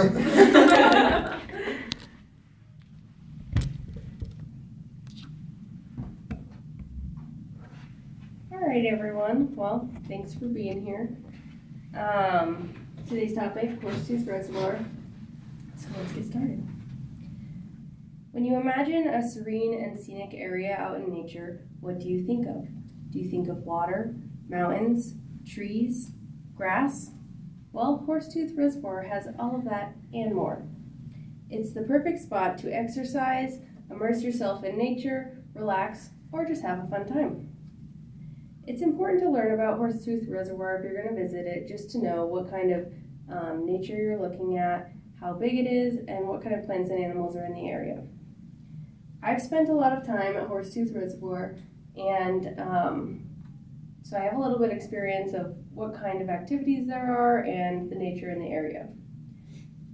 Alright everyone, well, thanks for being here. Today's topic, Horsetooth Reservoir. So let's get started. When you imagine a serene and scenic area out in nature, what do you think of? Do you think of water, mountains, trees, grass? Well, Horsetooth Reservoir has all of that and more. It's the perfect spot to exercise, immerse yourself in nature, relax, or just have a fun time. It's important to learn about Horsetooth Reservoir if you're going to visit it, just to know what kind of nature you're looking at, how big it is, and what kind of plants and animals are in the area. I've spent a lot of time at Horsetooth Reservoir, and so I have a little bit of experience of what kind of activities there are and the nature in the area.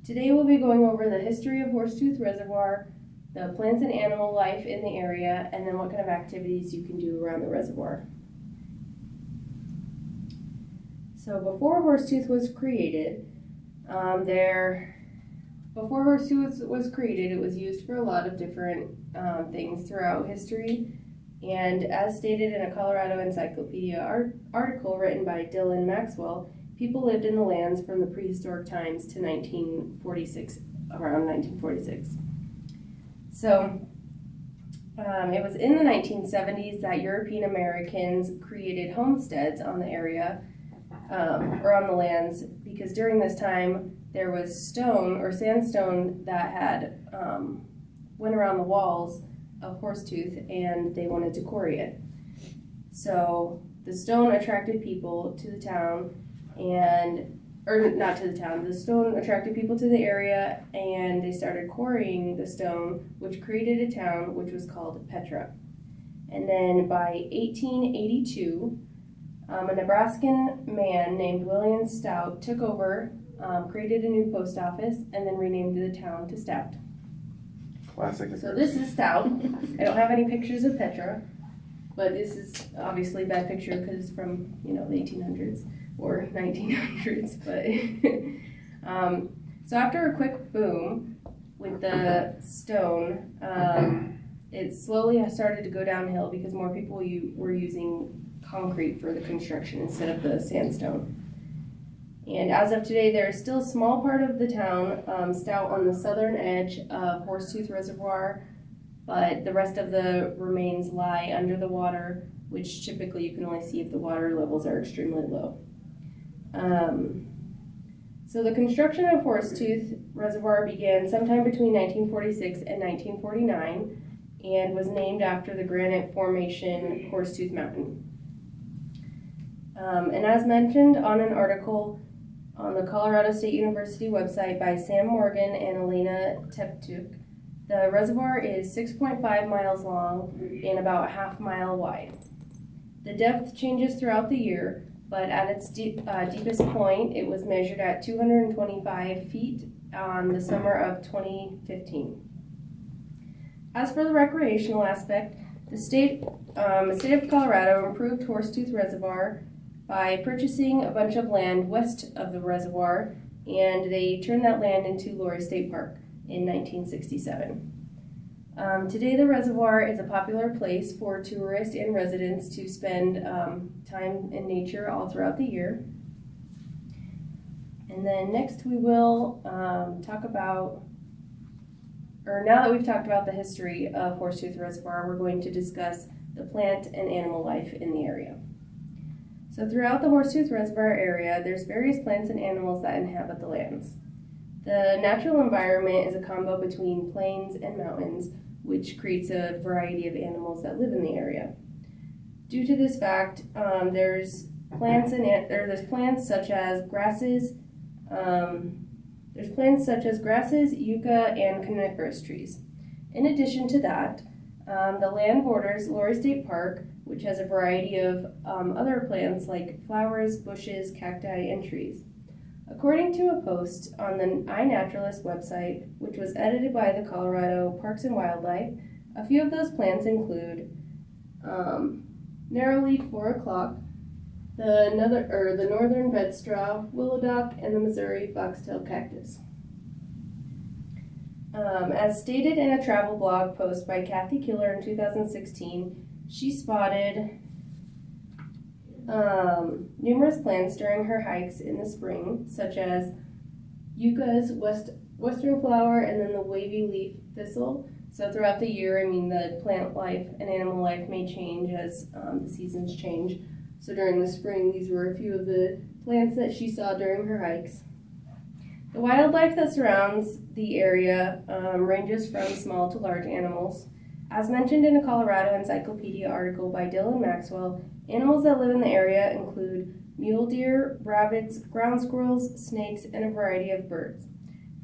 Today we'll be going over the history of Horsetooth Reservoir, the plants and animal life in the area, and then what kind of activities you can do around the reservoir. So before Horsetooth was created, it was used for a lot of different things throughout history. And as stated in a Colorado Encyclopedia article written by Dylan Maxwell, people lived in the lands from the prehistoric times to around 1946. So it was in the 1970s that European Americans created homesteads on the area, or on the lands, because during this time there was stone or sandstone that had went around the walls of Horsetooth, and they wanted to quarry it. So the stone attracted people to the town, the stone attracted people to the area, and they started quarrying the stone, which created a town which was called Petra. And then by 1882, a Nebraskan man named William Stout took over, created a new post office, and then renamed the town to Stout. Classic. So this is Stout. I don't have any pictures of Petra, but this is obviously a bad picture because it's from, the 1800s or 1900s. But so after a quick boom with the stone, it slowly started to go downhill because more people were using concrete for the construction instead of the sandstone. And as of today, there is still a small part of the town, Stout, on the southern edge of Horsetooth Reservoir, but the rest of the remains lie under the water, which typically you can only see if the water levels are extremely low. So the construction of Horsetooth Reservoir began sometime between 1946 and 1949 and was named after the granite formation Horsetooth Mountain. And as mentioned on an article on the Colorado State University website by Sam Morgan and Elena Teptuk, the reservoir is 6.5 miles long and about a half mile wide. The depth changes throughout the year, but at its deepest point, it was measured at 225 feet on the summer of 2015. As for the recreational aspect, the state of Colorado improved Horsetooth Reservoir by purchasing a bunch of land west of the reservoir, and they turned that land into Lori State Park in 1967. Today the reservoir is a popular place for tourists and residents to spend time in nature all throughout the year. And then next we will talk about, or now that we've talked about the history of Horsetooth Reservoir, we're going to discuss the plant and animal life in the area. So throughout the Horsetooth Reservoir area, there's various plants and animals that inhabit the lands. The natural environment is a combo between plains and mountains, which creates a variety of animals that live in the area. Due to this fact, there's plants such as grasses, yucca, and coniferous trees. In addition to that, the land borders Lori State Park, which has a variety of other plants like flowers, bushes, cacti, and trees. According to a post on the iNaturalist website, which was edited by the Colorado Parks and Wildlife, a few of those plants include narrowleaf 4 o'clock, the northern bedstraw, willow dock, and the Missouri foxtail cactus. As stated in a travel blog post by Kathy Killer in 2016, she spotted numerous plants during her hikes in the spring, such as yuccas, western flower, and then the wavy leaf thistle. So throughout the year, the plant life and animal life may change as the seasons change. So during the spring, these were a few of the plants that she saw during her hikes. The wildlife that surrounds the area ranges from small to large animals. As mentioned in a Colorado Encyclopedia article by Dylan Maxwell, animals that live in the area include mule deer, rabbits, ground squirrels, snakes, and a variety of birds.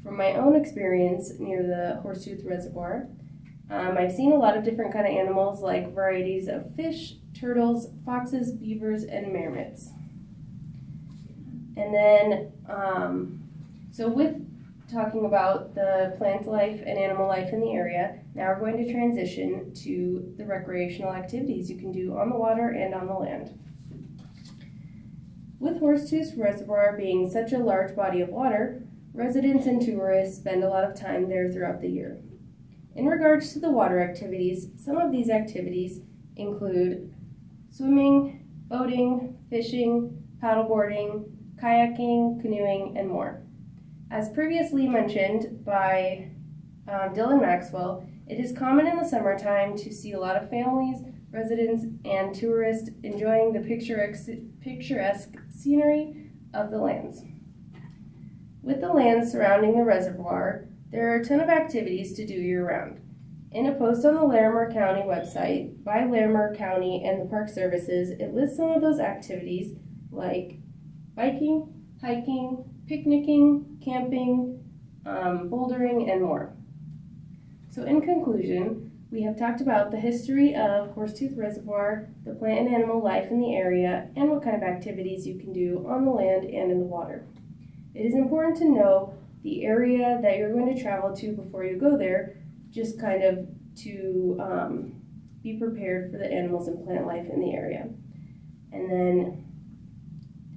From my own experience near the Horsetooth Reservoir, I've seen a lot of different kind of animals like varieties of fish, turtles, foxes, beavers, and marmots. And then, so with talking about the plant life and animal life in the area, now we're going to transition to the recreational activities you can do on the water and on the land. With Horsetooth Reservoir being such a large body of water, residents and tourists spend a lot of time there throughout the year. In regards to the water activities, some of these activities include swimming, boating, fishing, paddleboarding, kayaking, canoeing, and more. As previously mentioned by Dylan Maxwell, it is common in the summertime to see a lot of families, residents, and tourists enjoying the picturesque scenery of the lands. With the lands surrounding the reservoir, there are a ton of activities to do year-round. In a post on the Larimer County website by Larimer County and the Park Services, it lists some of those activities like biking, hiking, picnicking, camping, bouldering, and more. So in conclusion, we have talked about the history of Horsetooth Reservoir, the plant and animal life in the area, and what kind of activities you can do on the land and in the water. It is important to know the area that you're going to travel to before you go there, just kind of to be prepared for the animals and plant life in the area. And then,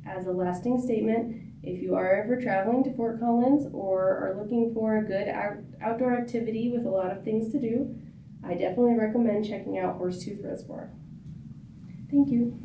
as a lasting statement, if you are ever traveling to Fort Collins or are looking for a good outdoor activity with a lot of things to do, I definitely recommend checking out Horsetooth Reservoir. Thank you.